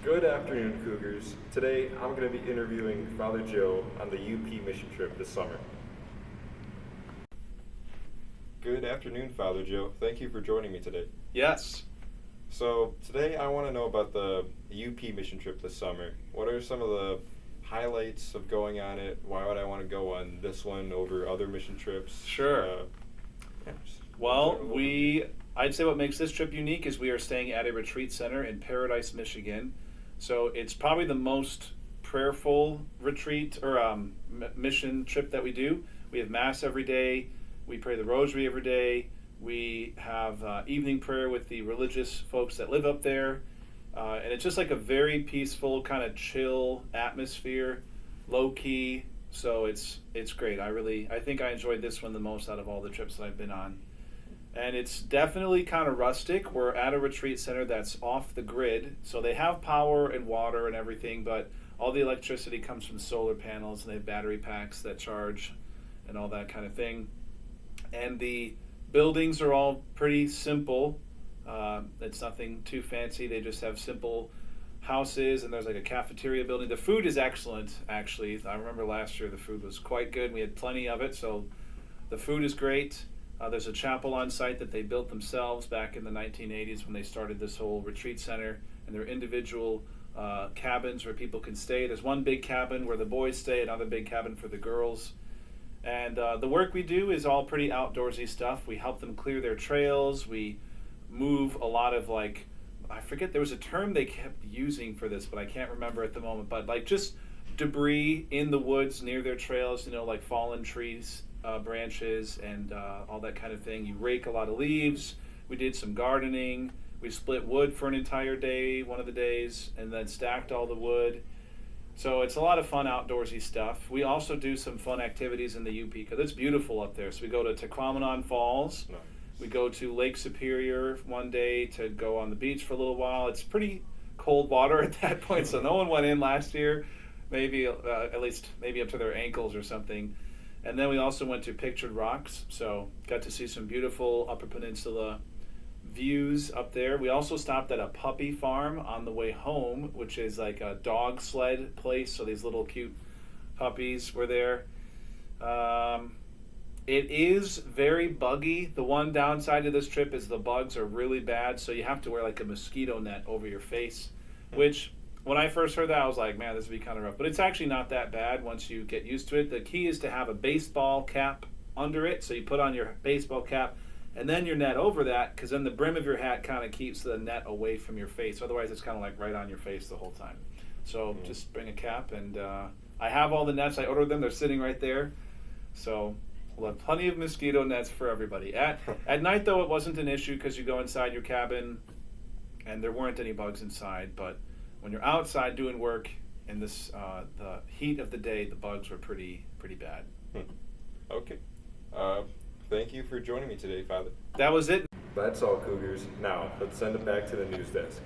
Good afternoon, Cougars. Today I'm going to be interviewing Father Joe on the UP mission trip this summer. Good afternoon, Father Joe. Thank you for joining me today. Yes. So, today I want to know about the UP mission trip this summer. What are some of the highlights of going on it? Why would I want to go on this one over other mission trips? Sure. Yeah, just Well, general overview. I'd say what makes this trip unique is we are staying at a retreat center in Paradise, Michigan. So it's probably the most prayerful retreat or mission trip that we do. We have Mass every day. We pray the Rosary every day. We have evening prayer with the religious folks that live up there. And it's just like a very peaceful, kind of chill atmosphere, low key. So it's great. I think I enjoyed this one the most out of all the trips that I've been on. And it's definitely kind of rustic. We're at a retreat center that's off the grid. So they have power and water and everything, but all the electricity comes from solar panels, and they have battery packs that charge and all that kind of thing. And the buildings are all pretty simple. It's nothing too fancy. They just have simple houses, and there's like a cafeteria building. The food is excellent, actually. I remember last year the food was quite good. We had plenty of it, so the food is great. There's a chapel on site that they built themselves back in the 1980s when they started this whole retreat center, and there are individual cabins where people can stay. There's one big cabin where the boys stay, another big cabin for the girls. And the work we do is all pretty outdoorsy stuff. We help them clear their trails. We move a lot of I forget, there was a term they kept using for this, but I can't remember at the moment. But like just debris in the woods near their trails, like fallen trees, branches, and all that kind of thing. You rake a lot of leaves. We did some gardening. We split wood for an entire day, one of the days, and then stacked all the wood. So it's a lot of fun outdoorsy stuff. We also do some fun activities in the UP because it's beautiful up there. So we go to Tequamanon Falls. Nice. We go to Lake Superior one day to go on the beach for a little while. It's pretty cold water at that point, so no one went in last year. Maybe at least maybe up to their ankles or something. And then we also went to Pictured Rocks, so got to see some beautiful Upper Peninsula views up there. We also stopped at a puppy farm on the way home, which is like a dog sled place, so these little cute puppies were there. It is very buggy. The one downside of this trip is the bugs are really bad, so you have to wear like a mosquito net over your face, which when I first heard that, I was like, man, this would be kind of rough. But it's actually not that bad once you get used to it. The key is to have a baseball cap under it, so you put on your baseball cap and then your net over that, because then the brim of your hat kind of keeps the net away from your face. Otherwise, it's kind of like right on your face the whole time. So just bring a cap, and I have all the nets. I ordered them. They're sitting right there. So we'll have plenty of mosquito nets for everybody. At night, though, it wasn't an issue because you go inside your cabin, and there weren't any bugs inside. But when you're outside doing work in this the heat of the day, the bugs were pretty bad. Okay. Thank you for joining me today, Father. That was it. That's all, Cougars. Now, let's send it back to the news desk.